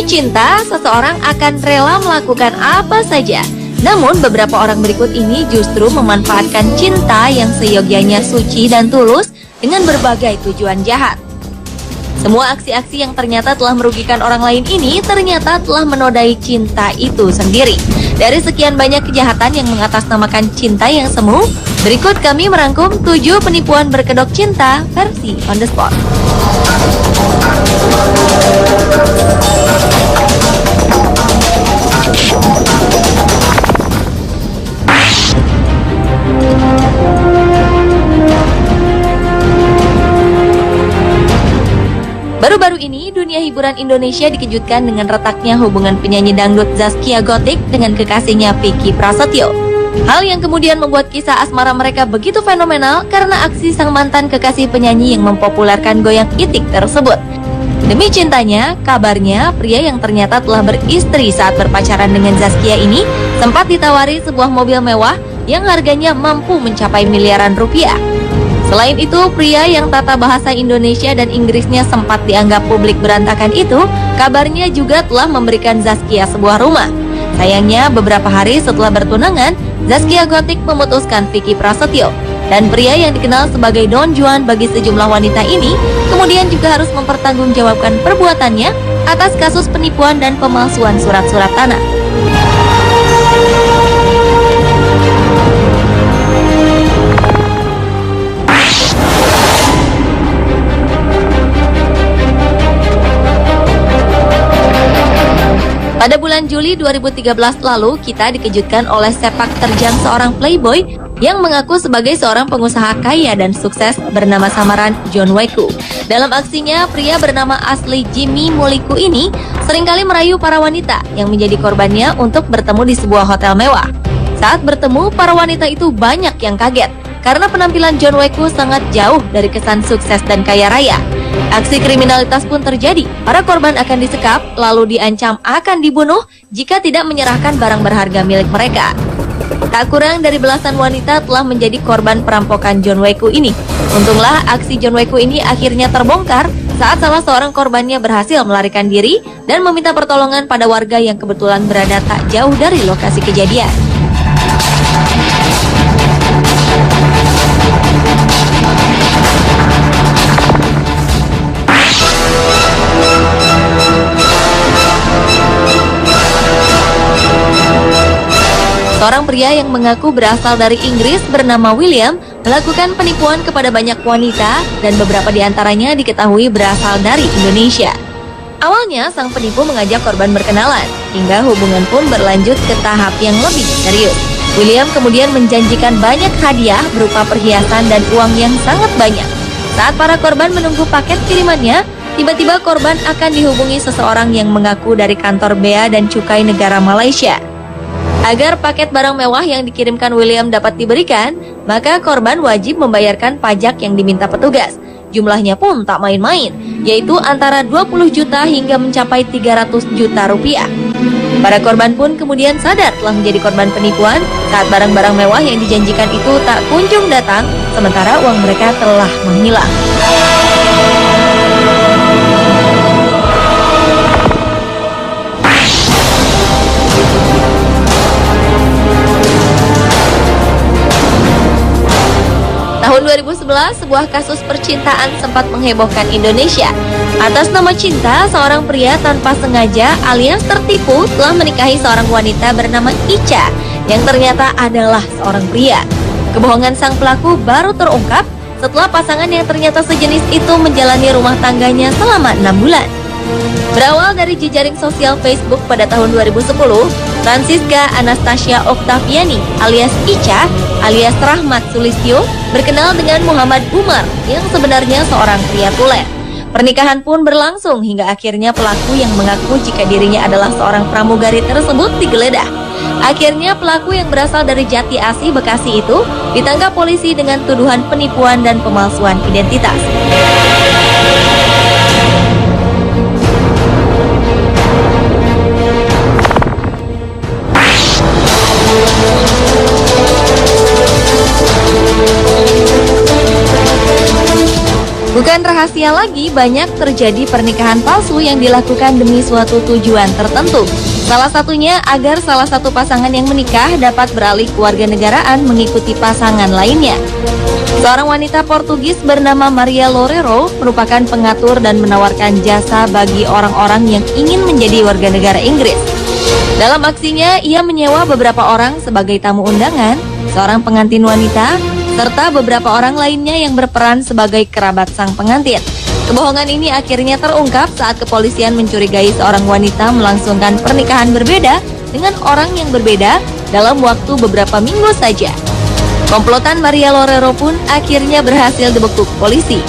cinta, seseorang akan rela melakukan apa saja. Namun beberapa orang berikut ini justru memanfaatkan cinta yang seyogyanya suci dan tulus dengan berbagai tujuan jahat. Semua aksi-aksi yang ternyata telah merugikan orang lain ini ternyata telah menodai cinta itu sendiri. Dari sekian banyak kejahatan yang mengatasnamakan cinta yang semu, berikut kami merangkum 7 penipuan berkedok cinta versi on the spot. Baru-baru ini, dunia hiburan Indonesia dikejutkan dengan retaknya hubungan penyanyi dangdut Zaskia Gotik dengan kekasihnya Vicky Prasetyo. Hal yang kemudian membuat kisah asmara mereka begitu fenomenal karena aksi sang mantan kekasih penyanyi yang mempopulerkan goyang itik tersebut. Demi cintanya, kabarnya pria yang ternyata telah beristri saat berpacaran dengan Zaskia ini sempat ditawari sebuah mobil mewah yang harganya mampu mencapai miliaran rupiah. Selain itu, pria yang tata bahasa Indonesia dan Inggrisnya sempat dianggap publik berantakan itu, kabarnya juga telah memberikan Zaskia sebuah rumah. Sayangnya, beberapa hari setelah bertunangan, Zaskia Gotik memutuskan Vicky Prasetyo. Dan pria yang dikenal sebagai Don Juan bagi sejumlah wanita ini, kemudian juga harus mempertanggungjawabkan perbuatannya atas kasus penipuan dan pemalsuan surat-surat tanah. Pada bulan Juli 2013 lalu, kita dikejutkan oleh sepak terjang seorang playboy yang mengaku sebagai seorang pengusaha kaya dan sukses bernama samaran John Weku. Dalam aksinya, pria bernama asli Jimmy Muliku ini seringkali merayu para wanita yang menjadi korbannya untuk bertemu di sebuah hotel mewah. Saat bertemu, para wanita itu banyak yang kaget karena penampilan John Weku sangat jauh dari kesan sukses dan kaya raya. Aksi kriminalitas pun terjadi. Para korban akan disekap, lalu diancam akan dibunuh jika tidak menyerahkan barang berharga milik mereka. Tak kurang dari belasan wanita telah menjadi korban perampokan John Weku ini. Untunglah aksi John Weku ini akhirnya terbongkar saat salah seorang korbannya berhasil melarikan diri dan meminta pertolongan pada warga yang kebetulan berada tak jauh dari lokasi kejadian. Seorang pria yang mengaku berasal dari Inggris bernama William melakukan penipuan kepada banyak wanita dan beberapa di antaranya diketahui berasal dari Indonesia. Awalnya, sang penipu mengajak korban berkenalan, hingga hubungan pun berlanjut ke tahap yang lebih serius. William kemudian menjanjikan banyak hadiah berupa perhiasan dan uang yang sangat banyak. Saat para korban menunggu paket kirimannya, tiba-tiba korban akan dihubungi seseorang yang mengaku dari kantor Bea dan Cukai negara Malaysia. Agar paket barang mewah yang dikirimkan William dapat diberikan, maka korban wajib membayarkan pajak yang diminta petugas. Jumlahnya pun tak main-main, yaitu antara 20 juta hingga mencapai 300 juta rupiah. Para korban pun kemudian sadar telah menjadi korban penipuan saat barang-barang mewah yang dijanjikan itu tak kunjung datang, sementara uang mereka telah menghilang. Tahun 2011, sebuah kasus percintaan sempat menghebohkan Indonesia. Atas nama cinta, seorang pria tanpa sengaja alias tertipu telah menikahi seorang wanita bernama Ica yang ternyata adalah seorang pria. Kebohongan sang pelaku baru terungkap setelah pasangan yang ternyata sejenis itu menjalani rumah tangganya selama 6 bulan. Berawal dari jejaring sosial Facebook pada tahun 2010, Francisca Anastasia Oktaviani alias Ica alias Rahmat Sulistyo berkenal dengan Muhammad Umar yang sebenarnya seorang pria tulen. Pernikahan pun berlangsung hingga akhirnya pelaku yang mengaku jika dirinya adalah seorang pramugari tersebut digeledah. Akhirnya pelaku yang berasal dari Jati Asih, Bekasi itu ditangkap polisi dengan tuduhan penipuan dan pemalsuan identitas. Bukan Bukan rahasia lagi, banyak terjadi pernikahan palsu yang dilakukan demi suatu tujuan tertentu. Salah satunya agar salah satu pasangan yang menikah dapat beralih kewarganegaraan mengikuti pasangan lainnya. Seorang wanita Portugis bernama Maria Loureiro merupakan pengatur dan menawarkan jasa bagi orang-orang yang ingin menjadi warga negara Inggris. Dalam aksinya, ia menyewa beberapa orang sebagai tamu undangan, seorang pengantin wanita, serta beberapa orang lainnya yang berperan sebagai kerabat sang pengantin. Kebohongan ini akhirnya terungkap saat kepolisian mencurigai seorang wanita melangsungkan pernikahan berbeda dengan orang yang berbeda dalam waktu beberapa minggu saja. Komplotan Maria Loureiro pun akhirnya berhasil dibekuk polisi.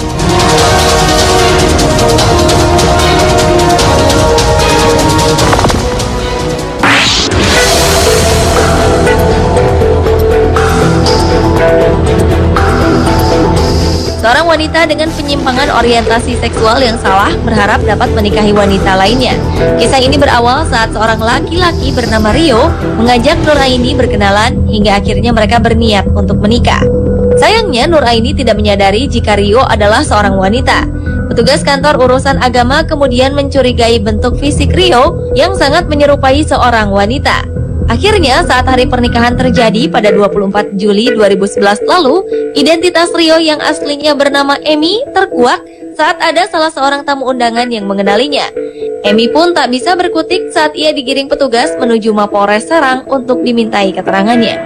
Seorang wanita dengan penyimpangan orientasi seksual yang salah berharap dapat menikahi wanita lainnya. Kisah ini berawal saat seorang laki-laki bernama Rio mengajak Nur Aini berkenalan hingga akhirnya mereka berniat untuk menikah. Sayangnya Nur Aini tidak menyadari jika Rio adalah seorang wanita. Petugas kantor urusan agama kemudian mencurigai bentuk fisik Rio yang sangat menyerupai seorang wanita. Akhirnya saat hari pernikahan terjadi pada 24 Juli 2011 lalu, identitas Rio yang aslinya bernama Amy terkuak saat ada salah seorang tamu undangan yang mengenalinya. Amy pun tak bisa berkutik saat ia digiring petugas menuju Mapolres Serang untuk dimintai keterangannya.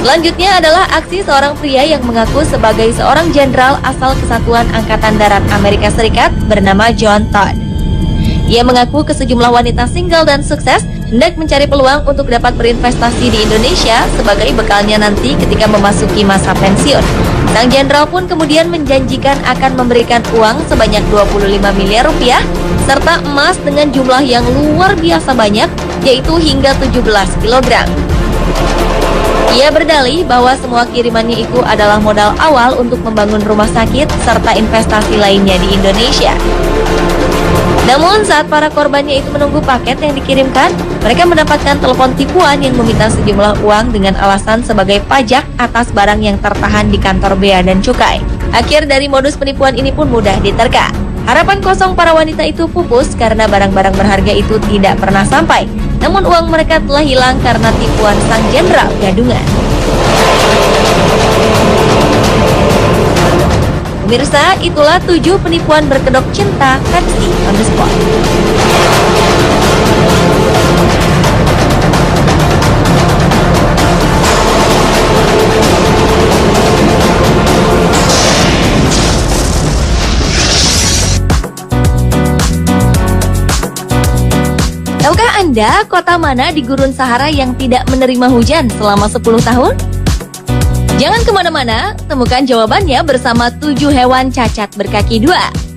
Selanjutnya adalah aksi seorang pria yang mengaku sebagai seorang jenderal asal Kesatuan Angkatan Darat Amerika Serikat bernama John Todd. Ia mengaku ke sejumlah wanita single dan sukses hendak mencari peluang untuk dapat berinvestasi di Indonesia sebagai bekalnya nanti ketika memasuki masa pensiun. Sang jenderal pun kemudian menjanjikan akan memberikan uang sebanyak 25 miliar rupiah serta emas dengan jumlah yang luar biasa banyak, yaitu hingga 17 kilogram. Ia berdalih bahwa semua kirimannya itu adalah modal awal untuk membangun rumah sakit serta investasi lainnya di Indonesia. Namun saat para korbannya itu menunggu paket yang dikirimkan, mereka mendapatkan telepon tipuan yang meminta sejumlah uang dengan alasan sebagai pajak atas barang yang tertahan di kantor Bea dan Cukai. Akhir dari modus penipuan ini pun mudah diterka. Harapan kosong para wanita itu pupus karena barang-barang berharga itu tidak pernah sampai. Namun uang mereka telah hilang karena tipuan sang jenderal gadungan. Pemirsa, itulah 7 penipuan berkedok cinta versi on the spot. Tahukah Anda kota mana di Gurun Sahara yang tidak menerima hujan selama 10 tahun? Jangan kemana-mana, temukan jawabannya bersama 7 hewan cacat berkaki 2.